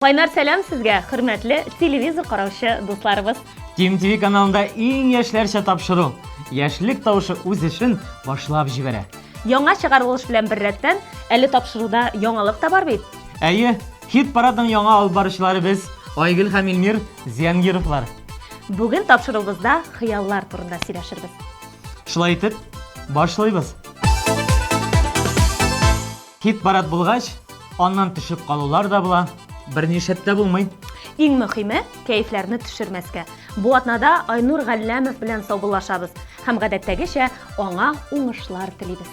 Кайнар сәлам сезгә, хөрмәтле телевизор караучы дусларыбыз. Тим ТВ каналында иң яшьләрчә тапшыру. Яшьлек тавышы үз эшен башлап җибәрә. Яңа чыгарылыш белән бер рәттән, әле тапшыруда яңалык та бар бит. Әйе, хит парадның яңа алып баручылары без Айгөл һәм Илмир Зиянгировлар. Бүген тапшыруыбызда хыяллар турында сөйләшербез. Шулай итеп, башлыйбыз. Хит парад булгач, аннан төшеп калулар да була. Бернишәттә булмый. Иң мөһиме кәефләрне төшермәскә. Бу атнада Айнур Галләмов белән саубуллашабыз һәм гадәттәгечә аңа уңышлар телибез.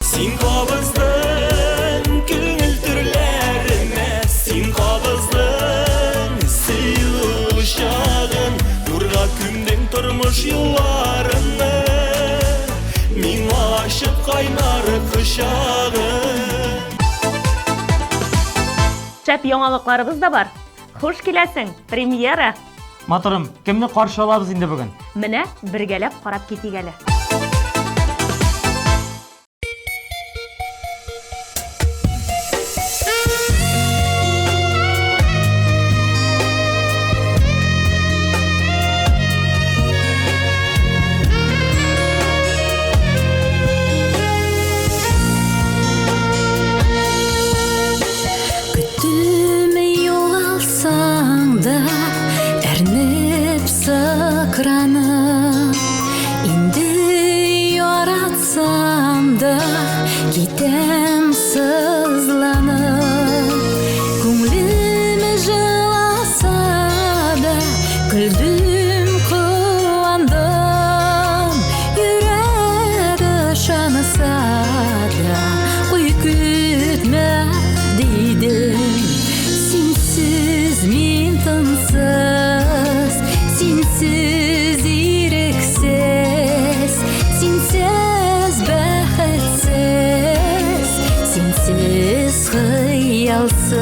Син кабыздың күңел төрләренә, син кабыздың сөю чагын, нурга күмдең тормыш юлларыңны, миңа ачып кайнар кочагың. Шәп яңалыкларыбыз да бар. Хуш киләсең, премьера. Матурым, кемне каршы алабыз инде бүген? Менә бергәләп карап китик әле. Инде яратсам да китәм сызланып, күңлеме жыласа да күлдем куандым, йөрәге шанаса да куй көтмә дидем, синсез мин тынсыз, синсез ирексез, синсез бәхетсез, синсез хыялсыз,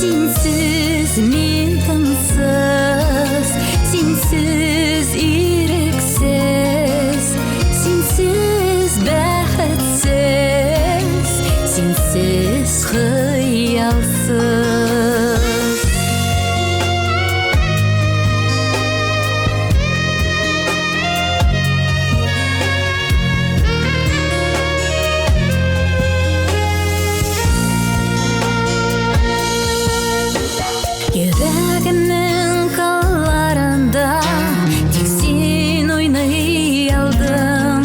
синсез мин тынсыз, синсез ирексез, синсез бәхетсез, синсез хыялсыз. Йөрәгемнең кылларында тик син уйный алдың,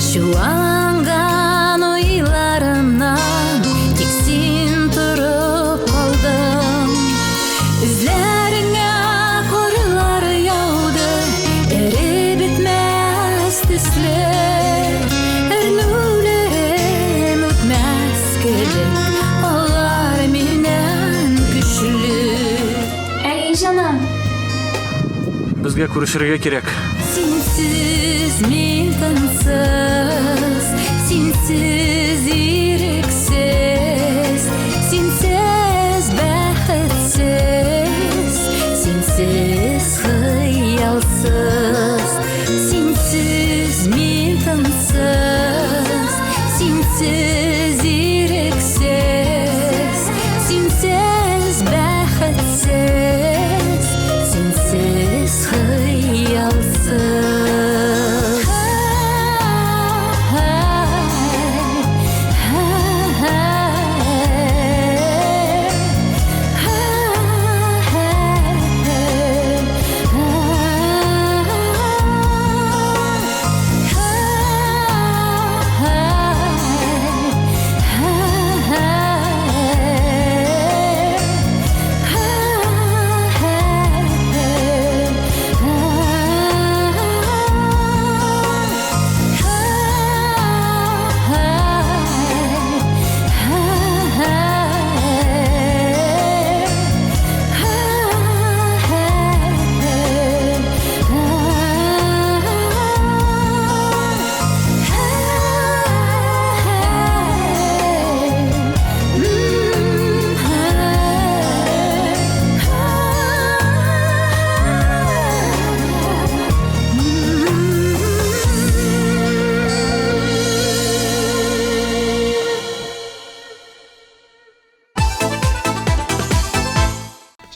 чуалган уйларымнан тик син торып калдың. Үзләреңә карлар яуды, эреп бетмәс төсле, әрнүләрем үтмәс кебек, алар миннән көчле. Жаным, Безгә күрешергә кирәк. синсез мин тынсыз, синсез ирексез, синсез бәхетсез, синсез хыялсыз, синсез мин тынсыз, синсез ирексез, синсез бәхетсез, синсез хыялсыз.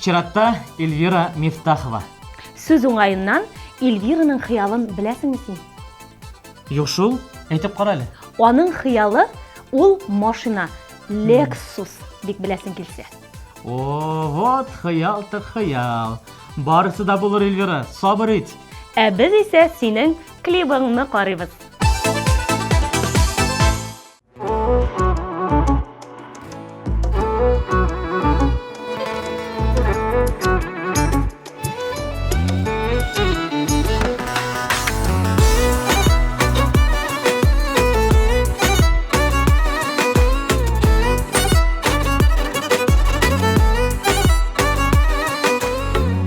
Чиратта Эльвира Мифтахова. Сүз уңайыннан Эльвираның хыялын беләсеңме син? Юк шул, әйтеп кара әле. Аның хыялы ул машина, Lexus дип беләсең килсә. О, вот хыял та хыял. Барысы да булыр, Эльвира, сабыр ит. Ә без исә синең клибыңны карыйбыз.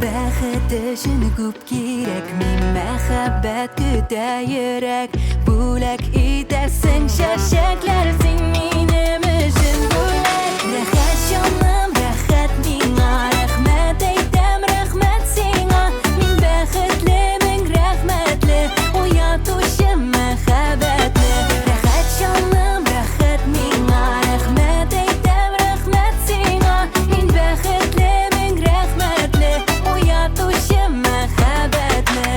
Бәхет өчен күп кирәк, мин мәхәббәт көтә йөрәк. Бүләк итәсең чәчәкләр, син минем өчен бүләк. Рәхәт җаным, рәхәт миңа, рәхмәт әйтәм, рәхмәт сиңа. Мин бәхетлемен, рәхмәтле, уятучы мәхәббәтле. Рәхәт җаным, рәхәт миңа, рәхмәт әйтәм, рәхмәт сиңа. Мин бәхетлемен, рәхмәтле, уятучы мәхәббәтле.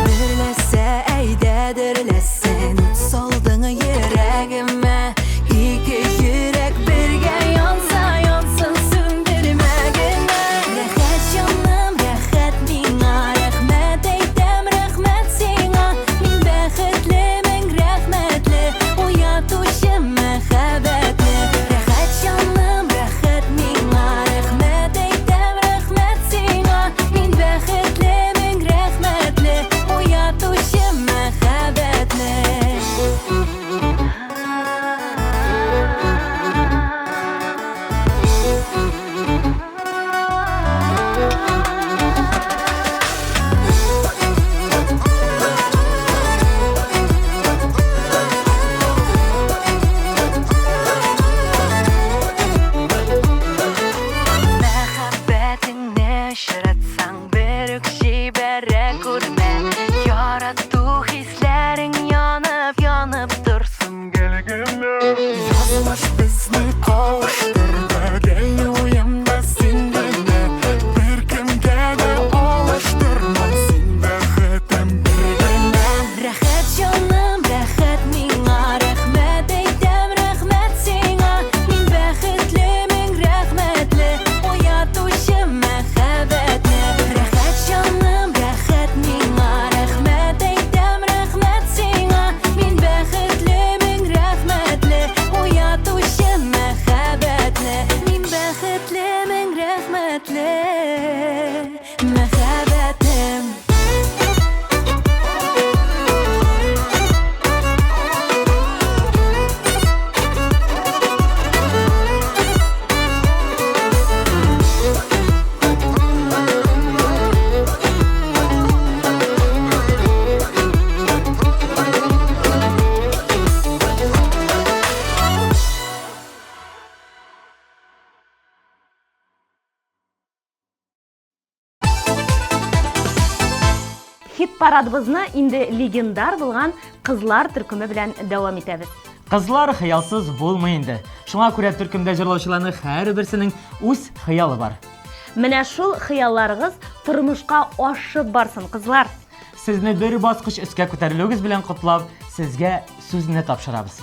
Бірләсә әйдәдерләсен, салдың йөрәгемә. Ике йөрәк бергә янса, янсын сүндермәгенә. Рәхәт җаным, рәхәт миңа, рәхмәт әйтәм, рәхмәт сиңа. Мин бәхетлемен, рәхмәтле, уятучы мәхәббәтле. Рәхәт җаным, рәхәт миңа, рәхмәт әйтәм, рәхмәт сиңа. Мин бәхетлемен, рәхмәтле, уятучы мәхәббәтле. Мәхәббәтеңне очратсаң, берүк җибәрә күрмә. Ярату хисләрең янып, янып торсын гөлгемә. Язмыш безне кавыштырды, гел уемда син генә. Беркемгә дә алыштырмам, син бәхетем бер генә. Рәхәт җаным, рәхәт миңа, рәхмәт әйтәм, рәхмәт сиңа. Мин бәхетлемен, рәхмәтле, уятучы мәхәббәтле. Рәхәт җаным, рәхәт миңа, рәхмәт әйтәм, рәхмәт сиңа. Мин бәхетлемен, рәхмәтле, уятучы мәхәббәтле. Мин бәхетлемен, рәхмәтле, мәхәббәтем. Хит парадыбызны инде легендар булган кызлар төркеме белән дәвам итәбез. Кызлар хыялсыз булмый инде. Шуңа күрә төркемдә җырлаучыларның һәрберсенең үз хыялы бар. Менә шул хыялларыгыз тормышка ашып барсын, кызлар. Сезне бер баскыч өскә күтәрелүегез белән котлап, сезгә сүзне тапшырабыз.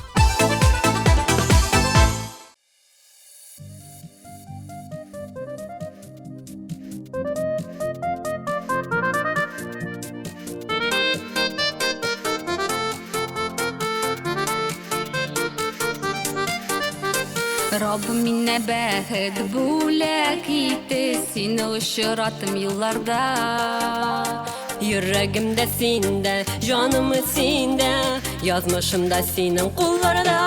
Rabbim minne bəhət bulak iti, seni uçurattım yıllarda. Yüreğimde sende, canımı sende, yazmışımda senin kullarda.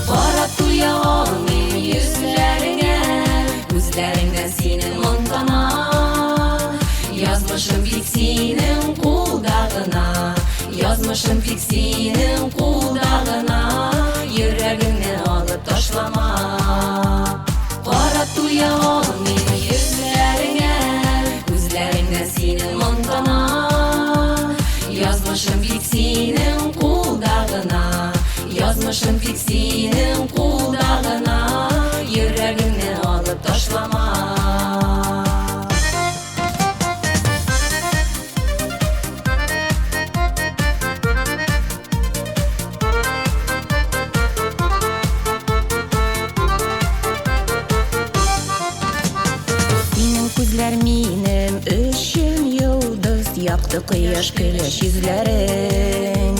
Qarab tuyan yüzlerine, gözlerinden senin montana. Yazmışım pek senin kuldağına, yazmışım pek senin kuldağına. Язмышым бит синең кулда гына, язмышым бит синең кулда гына, йөрәгеңне алып ташлама. Күзләр минем өчен йолдыз, якты кояш көлеш йөзләрең.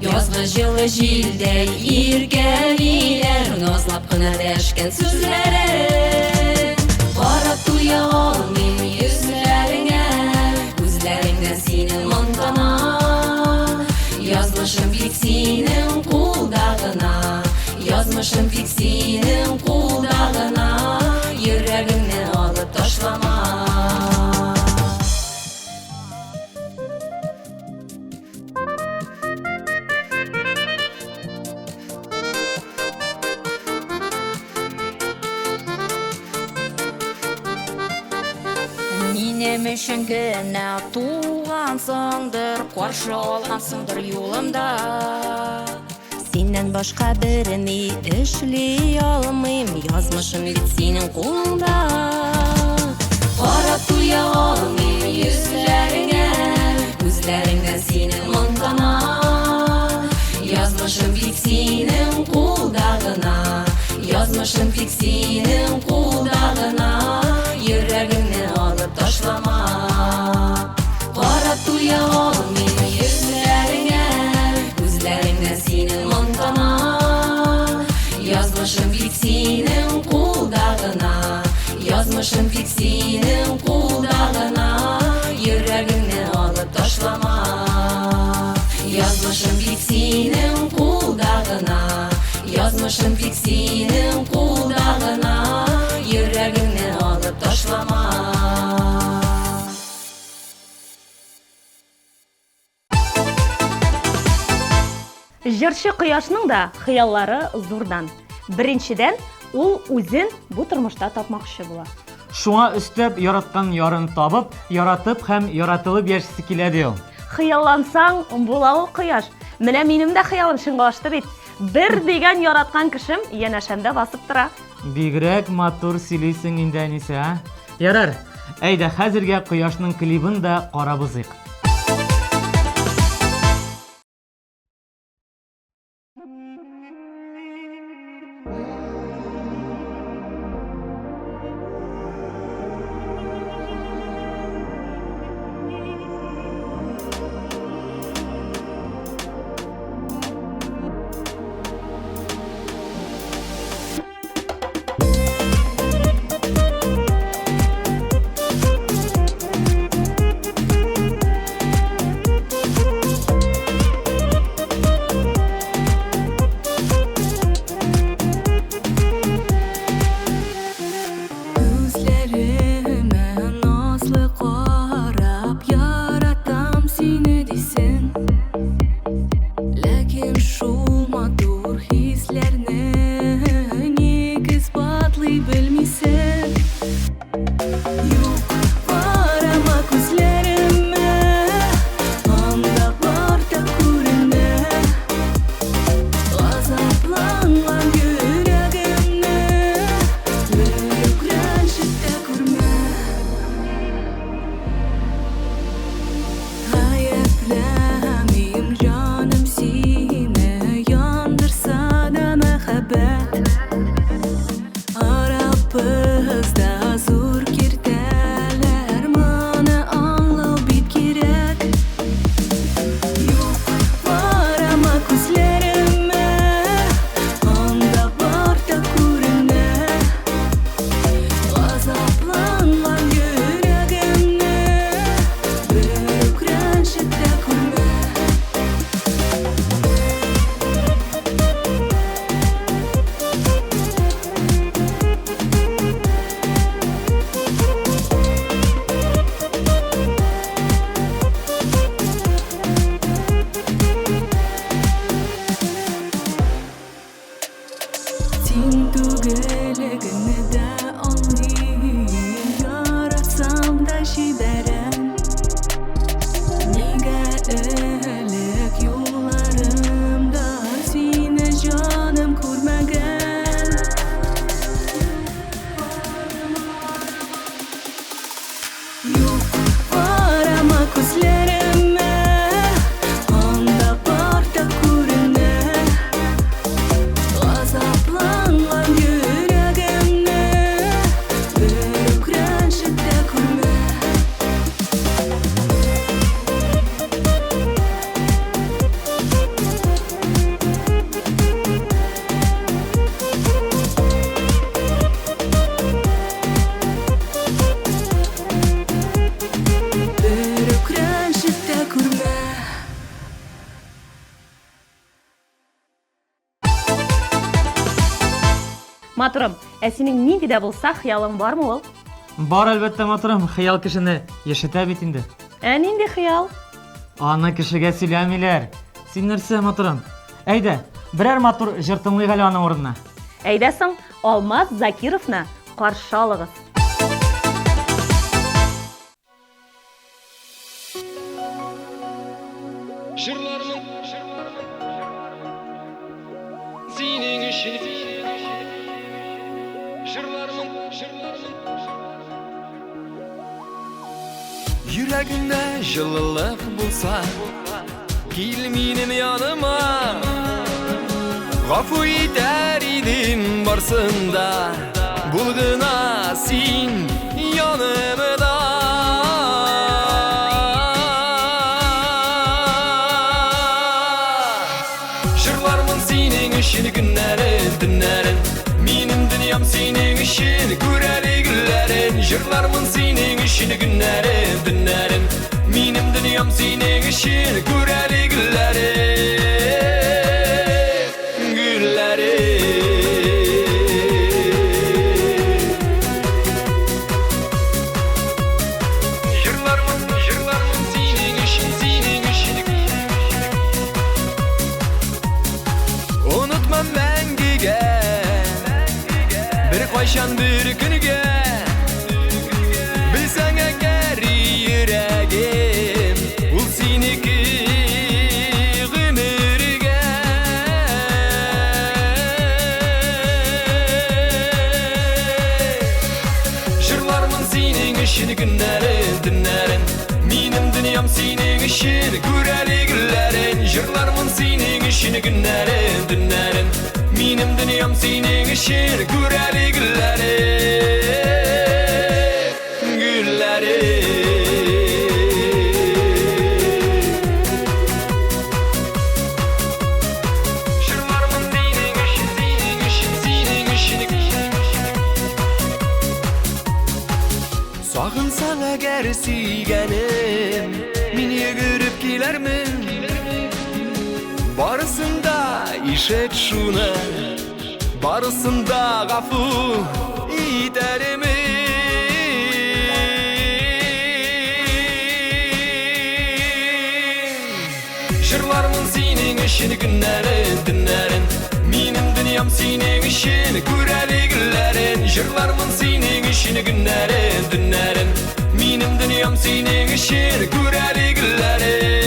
Язгы җылы җилдәй иркәлиләр, назлап кына дәшкән сүзләрең. Карап туя алмыйм йөзләреңә, күзләреңдән синең моңдана. Язмышым бит синең кулда гына, язмышым бит синең кулда гына, йөрәгеңне алып ташлама. Минем өчен генә тугансыңдыр, каршы алгансыңдыр юлымда. Синнән башка берни эшли алмыйм, язмышым бит синең кулда. Карап туя алмыйм йөзләреңә, күзләреңдән синең моңдана. Язмышым бит синең кулда гына, язмышым бит синең кулда гына, йөрәгеңне алып ташлама. Карап туя алмыйм йөзләреңә, күзләреңдән синең моңдана. Язмышым бит синең кулда гына, язмышым бит синең кулда гына, йөрәгеңне алып ташлама. Язмышым бит синең кулда гына, язмышым бит синең кулда гына, йөрәгеңне алып ташлама. Җырчы Кояшның да хыяллары зурдан. Беренчедән, ул үзен бу тормышта тапмакчы була. Шуңа өстәп яраткан ярын табып, яратып һәм яратылып яшәсе килә ди ул. Хыяллансаң, була ул Кояш. Менә минем дә хыялым чынга ашты бит. Бер дигән яраткан кешем янәшәмдә басып тора. Бигрәк матур сөйлисең инде, Әнисе. Ярар, әйдә хәзергә Кояшның клибын да карабызык. Матурым, синең нинди дә булса хыялың бармы ул? Бар әлбәттә, матурым, хыял кешене яшәтә бит инде. Нинди хыял? Аны кешегә сөйләмиләр. Син нәрсә, матурым? Әйдә, берәр матур җыр тыңлыйк әле аның урынына. Әйдәсең, Алмаз Закировны каршы алыгыз. Жырлармын сенің үшін жырлармын Йөрәгеңдә жылылык булса кил минем яныма Гафу итәр идем барсында булгына син янымда Günlerin, dünlerin Minim dünyam senin işin Göreli güllerin Jırlarmın senin işin Günlerin, dünlerin Minim dünyam senin işin Göreli güllerin Jırlarmın senin işin Senin işin Unutmam мәңгегә Bir кайчан bir көнгә Белсәң әгәр йөрәгем Ул синеке гомергә Жырлармын синең өчен көннәрен, төннәрен Минем дөньям синең өчен күрәле гөлләрен Жырлармын синең өчен көннәрен, төннәрен Minim dünyam senin için Göreli gülleri Gülleri Jırlarmın senin için Senin için Senin için Sağınsan eğer siygenim Min yürüp gilermin Barısında işet şunu Barısında gafu ederim Jırlarmın senin için günlerin, dünlerin Minim dünyam senin için Göreli güllerin Jırlarmın senin için günlerin, dünlerin Minim dünyam senin için Göreli güllerin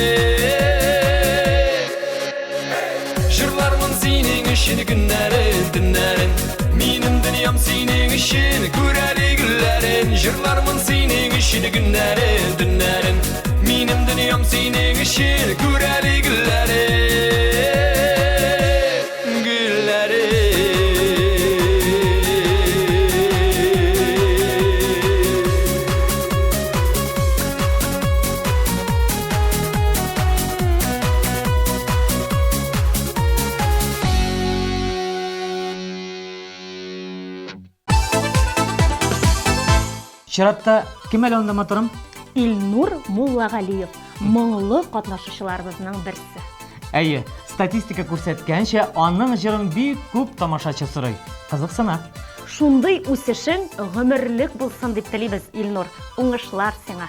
Jırlarmın senin için günlerin, dünlerin Minim dünyam senin için Göreli güllerin Jırlarmın senin için günlerin, dünlerin Minim dünyam senin için Göreli güllerin Чиратта кем әле анда, матурым? Илнур Муллагалиев, моңлы катнашучыларыбызның берсе. Әйе, статистика күрсәткәнчә, аның җырын бик күп тамашачы сорый. Кызыксына. Шундый үсешең гомерлек булсын дип телибез, Илнур. Уңышлар сиңа.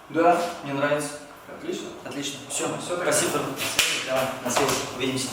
Да, мне нравится. Отлично. Отлично. Все, спасибо. Давай, на связи. Увидимся.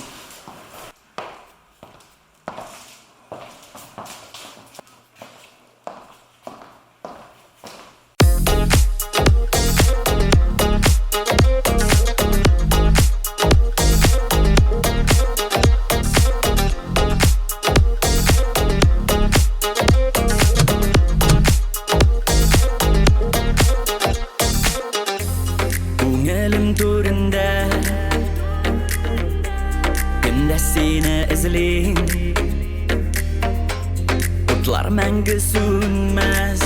Utlar мәңгі sönmez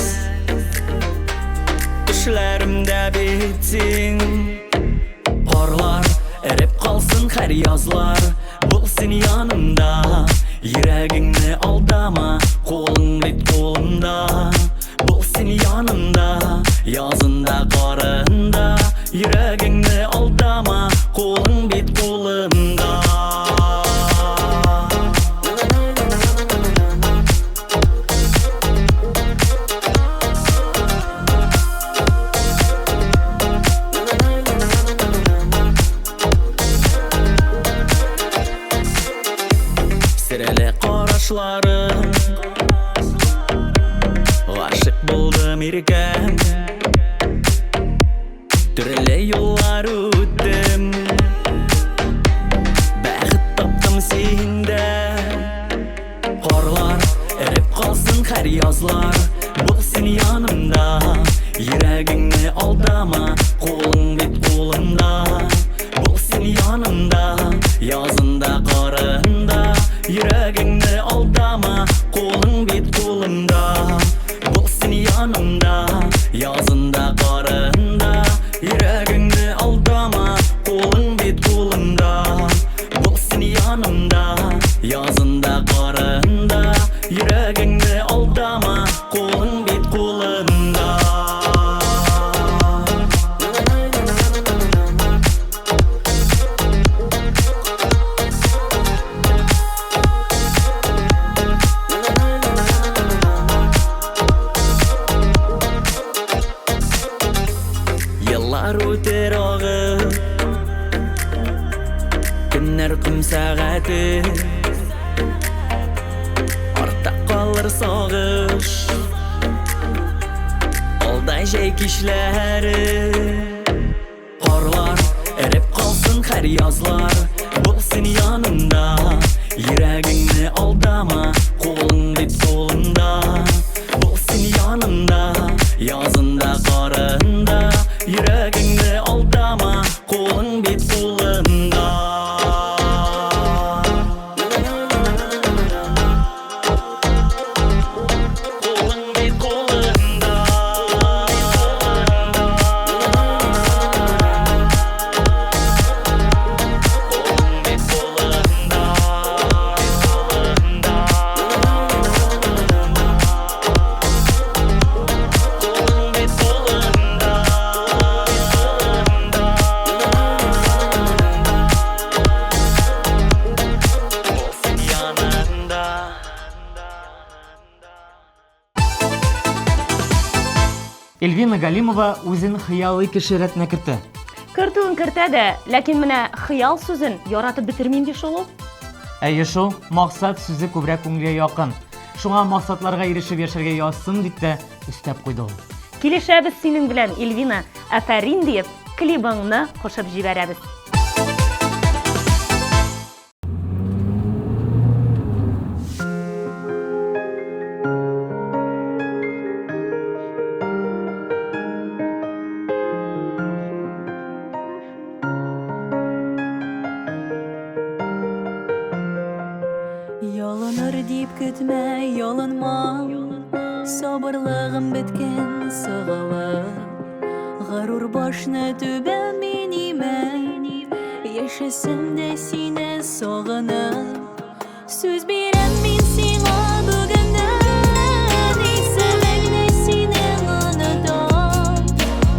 Düşlerimde bitsin Qarlar erip qalsın hər yazlar Bulsun yanımda Yüreğini aldama Kolun bit kolunda Bulsun yanımda Yazında карашларың Гашык булдым иркем Төрле юллар үттем Бәхет таптым синдә Карлар эреп калсын һәр язлар Булсын янымда Йөрәгеңне алдама Кулың бит кулымда Булсын янымда Язында карында Йөрәгеңне алдама Кулың бит кулымда Булсын янымда Язында карында Йөрәгеңне алдама Кулың бит кулымда Булсын янымда Язында карында Йөрәгеңне алдама Кулың бит кулымда Yıllar öter ağır Günler kum saati Arta kalır sağış Alday şey kişleri Karlar erip kalsın her yazlar Bulsun yanımda Yüreğini aldama Kolun bit kolunda Bulsun yanımda Yazında karında Yüreğini aldama Kolun bit kolunda Kolun bit kolunda Kolun bit kolunda Kolun bit kolunda Olsun yanında Эльвина Галимова үзен хыялый кеше рәтенә кертә. Кертуын кертә дә, ләкин менә хыял сүзен яратып бетермим ди шул ул. Әйе шул, максат сүзе күбрәк күңелгә якын. Шуңа максатларга ирешеп яшәргә язсын дип тә өстәп куйды ул. Килешәбез синең белән, Эльвина, афәрин диеп, клибыңны кушып җибәрәбез. Ялыныр дип көтмә, ялынма Сабырлыгым беткән сыгылып Гарур башны түбән мин имән Яшәсәм дә сине сагынып Сүз бирәм мин сиңа бүгеннән Исемеңне синең онытам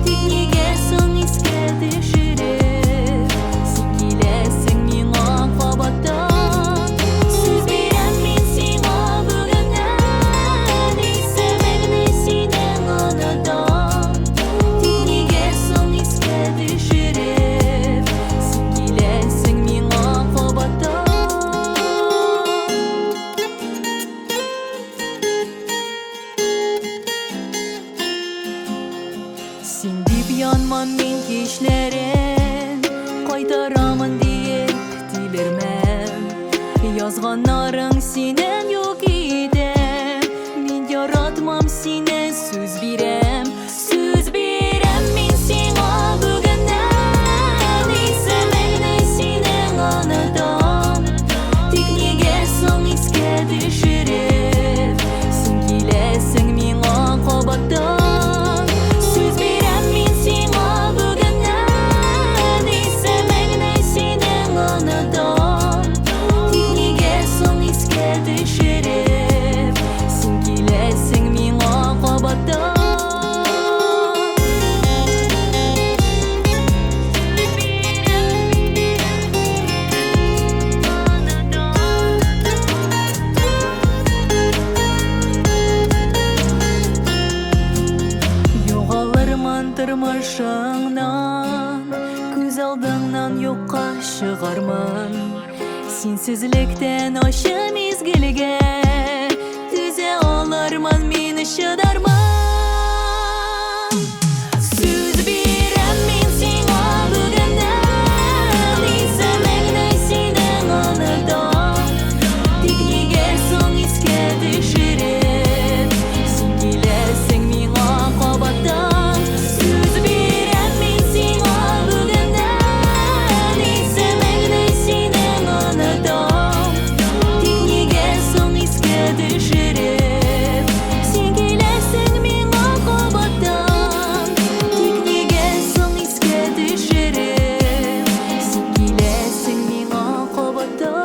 Тик нигә соң искә төшереп Син киләсең миңа кабаттан Сүз бирәм мин сиңа бүгеннән Исемеңне синең онытам Тик нигә соң искә төшереп Син киләсең миңа кабаттан Син дип янмам мин кичләрен Кайтарамын диеп тилермәм Язганнарың синең юк идем Мин яратмам сине сүз бирәм мин сиңа бүгеннән Исемеңне синең онытам Тик нигә соң искә төшереп Син киләсең миңа кабаттан Сүз бирәм мин сиңа бүгеннән Исемеңне синең онытам Тик нигә соң искә төшереп Син киләсең миңа кабаттан Югалырмын тормышыңнан Күз алдыңнан юкка чыгармын Синсезлектән ачы мизгел мезгилге түзе аларман мені шыдарман Сөз берем мен сиңа бүгіннен Исемеңнен сенің аныдан Тик неге соң еске düşürем Сен келесің миңа қабаттан Сөз берем мен сиңа бүгіннен Исемеңнен сенің аныдан Тик неге соң еске düşürem Сен келесің миңа қабаттан Тик неге соң еске düşürem Сен келесің миңа қабаттан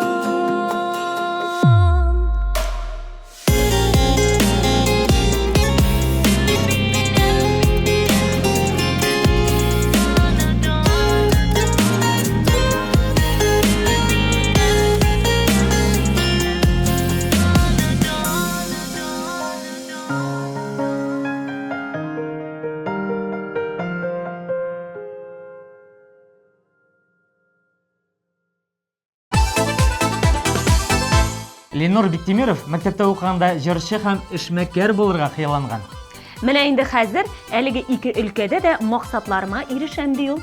Ленор Биктимиров мәктәптә укыганда җырчы һәм эшмәкәр булырга хыялланган. Менә инде хәзер әлеге ике өлкәдә дә максатларыма ирешәм ди ул.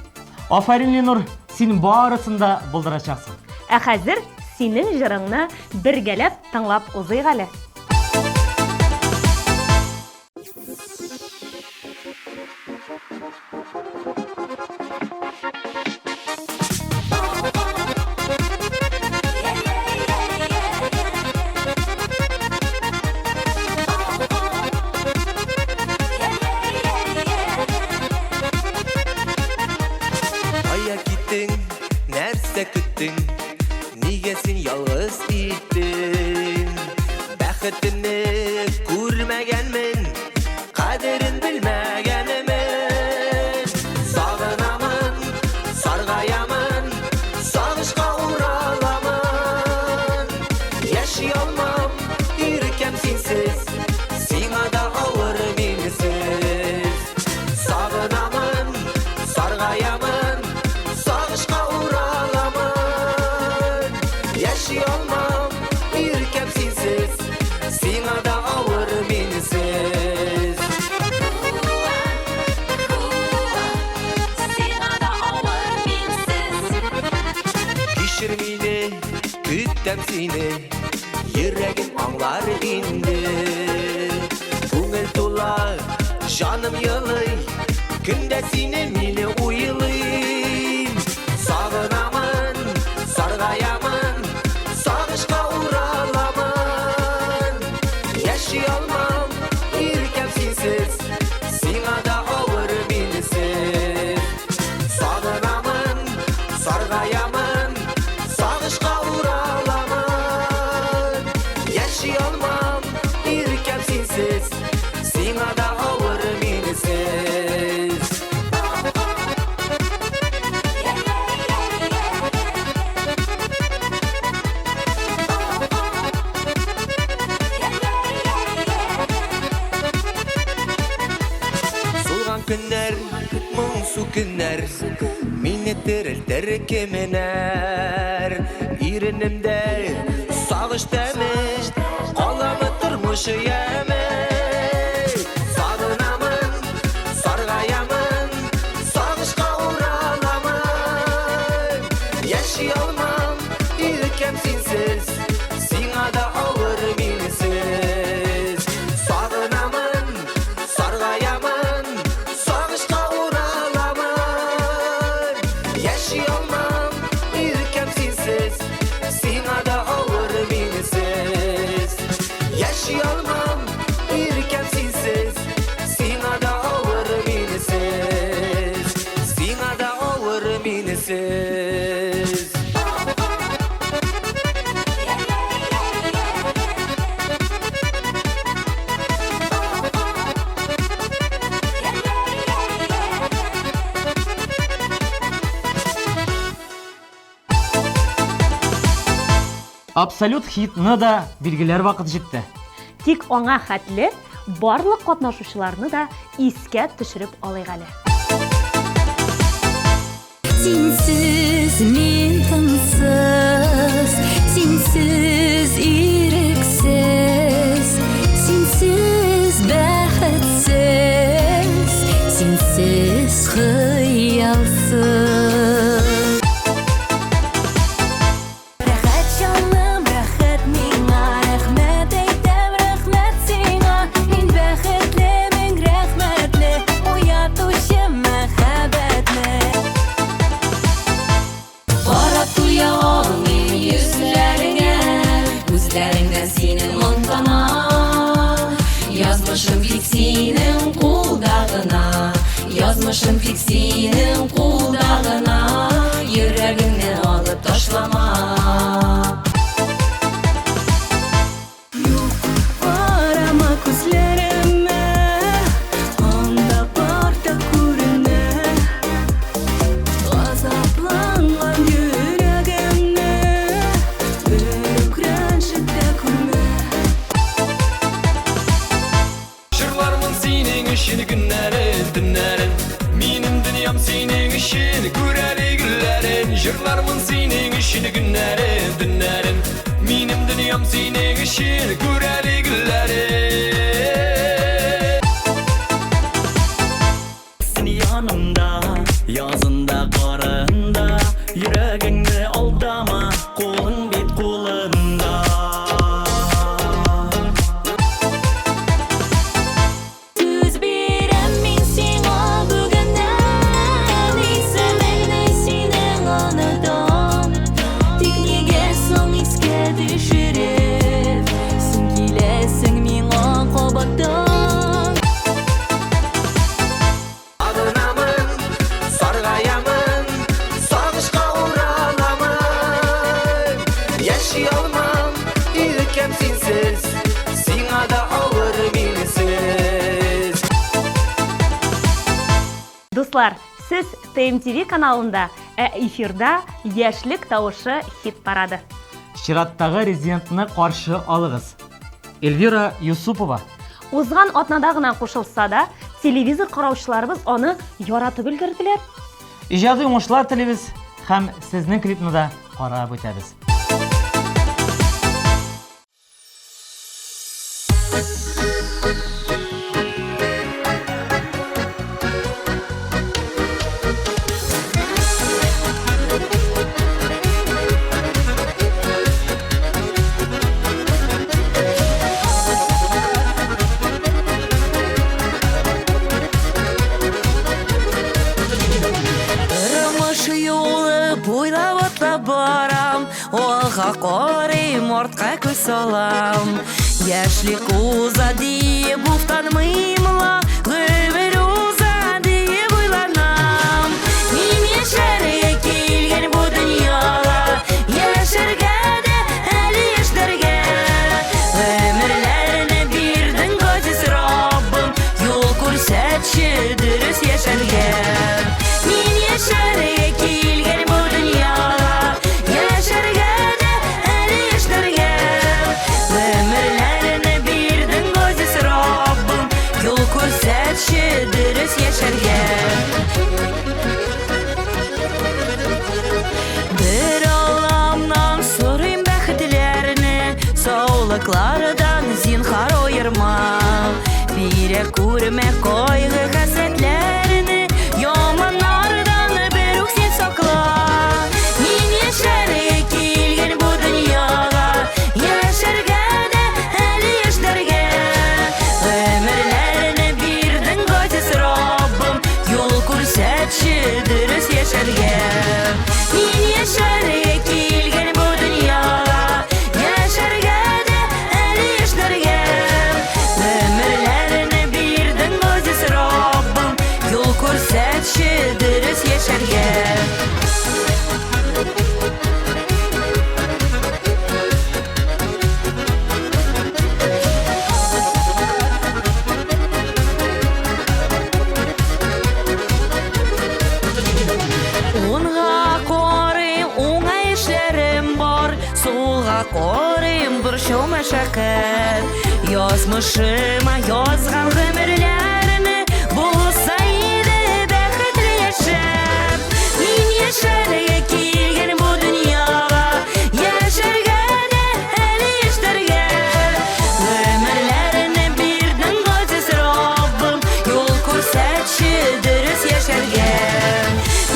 Афарин, Ленор, син барысын да булдырачаксың. Ә хәзер синең җырыңны бергәләп тыңлап узыйк әле. Aya gittin, нәрсә көттің, нигә син ялгыз иттең? Бәхетемне күрмәгәнмен, кадерен белмәгәнмен. Сагынамын, саргаямын, сагышка ураламын. Яши алмам, иркәм синсез, сиңа да авыр минсез. Сагынамын, саргаямын, сагышка ураламын. Яши алмам, иркәм синсез, сиңа да авыр минсез. Кичер мине, көттәм сине, йөрәгем аңлар инде. Күңел тула, җаным йылый, көндә сине мине уйлыйм. Сагынамын, саргаямын, сагышка ураламын. Яши алмам, иркәм синсез, сиңа да авыр минсез. Сагынамын, саргаямын, сагышка ураламын. Яши алмам, иркәм синсез, сиңа да авыр минсез. Сулган көннәр, моңсу көннәр, мине терелтер кеменәр. Иренемдә сагыш тәме, каламы тормышы яме. Сагынамын, саргаямын, сагышка ураламын. Яши алмам, иркәм синсез, сиңа да авыр минсез. Сагынамын, саргаямын, сагышка ураламын. Яши алмам, иркәм синсез, сиңа да авыр минсез. Яши алмам, иркәм синсез, сиңа да авыр минсез. Сиңа да авыр минсез. Абсолют хитны да билгеләр вакыт җитте. Тик аңа хәтле барлык катнашучыларны да искә төшереп алыйк әле. Синсіз мен тынсыз, синсіз ирек икән синең монтана. Язмышым тик синең кулда гына, язмышым тик синең кулда гына, йөрәгеңне алып ташлама. Карама күзләремә, анда парта күренә. Газапланган йөрәгемне бер рәнҗетә күрмә. Жырлармын синең өчен көннәрен, төннәрен. Минем дөньям синең өчен күрәле гөлләрен. Жырлармын синең өчен көннәрен, төннәрен. Минем дөньям синең өчен күрәле гөлләрен. Seni yanımda, yazında karında, yüreğinde aldama, kolun bit kolunda. Сүз бирәм мин сиңа бүгеннән, исемеңне синең аныдан. Тик нигә соң искә төшереп, син киләсең миңа кабаттан. Ağınamın, sargayamın, sağışqa uğralamın. Yaşayalmam, ülkem sinsiz, sina da ağır minsiz. Дуслар, сез ТМТV каналында, эфирда яшьлек тавышы хит парады. Чираттагы резидентны каршы алыгыз. Эльвира Юсупова. Узган атнада гына кушылса да, телевизор караучыларыбыз аны яратып өлгерделәр. Иҗади уңышлар телибез һәм сезнең клипны да карап үтәбез. Тормыш юлы буйлап атлап барам, алга карыйм, артка күз салам. Яшьлек уза дип уфтанмыймла, гомер уза дип уйланам. Мин яшәргә килгән бу дөньяга, яшәргә дә әле яшьләргә. Гомерләрне бирдең газиз Раббым, юл күрсәтче дөрес яшәргә. Мин яшәргә килгән бу дөньяга, яшәргә дә әле яшьләргә. Гомерләрне бирдең газиз Раббым, юл күрсәтче дөрес яшәргә. Бер Алламнан сорыйм бәхетләрне, саулыклардан зинһар аерма. Бирә күрмә кайгы хәсрәтләрне, яманнардан бер үк син сакла. Мин яшәргә килгән бу дөньяга, яшәргә дә әле яшьләргә. Гомерләрне бирдең газиз Раббым, юл күрсәтче дөрес яшәргә. Мин яшәргә килгән бу дөньяга, яшәргә дә әле яшьләргә. Гомерләрне бирдең газиз Раббым, юл күрсәтче дөрес яшәргә. Унга карыйм, уңай эшләрем бар, сулга карыйм, борчу мәшәкать. Язмышыма язган гомерләрне, булса иде бәхетле яшәп. Мин яшәргә килгән бу дөньяга, яшәргә дә әле яшьләргә. Гомерләрне бирдең газиз Раббым, юл күрсәтче дөрес яшәргә.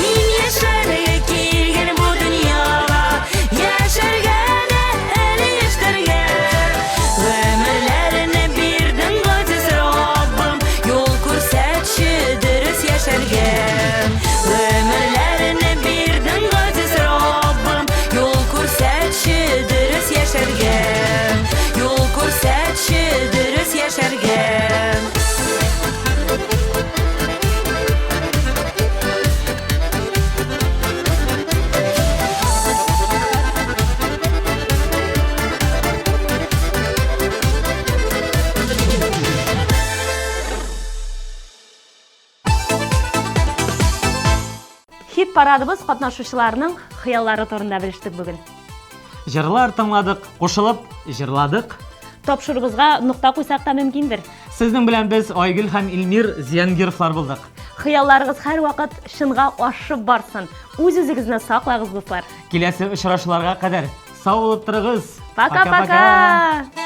Мин яшәргә килгән бу дөньяга, яшәргә дә әле яшьләргә. Гомерләрне бирдең газиз Раббым, юл күрсәтче парадыбыз катнашучыларының хыяллары турында белештек бүген. Җырлар тыңладык, кушылып җырладык. Тапшырыбызга нукта куйсак та мөмкиндер. Сезнең белән без Айгөл һәм Илмир Зиянгировлар булдык. Хыялларыгыз һәр вакыт шынга ашып барсын. Үз-үзегезне саклагыз, дуслар. Киләсе очрашуларга кадәр сау булып торыгыз. Пока-пока.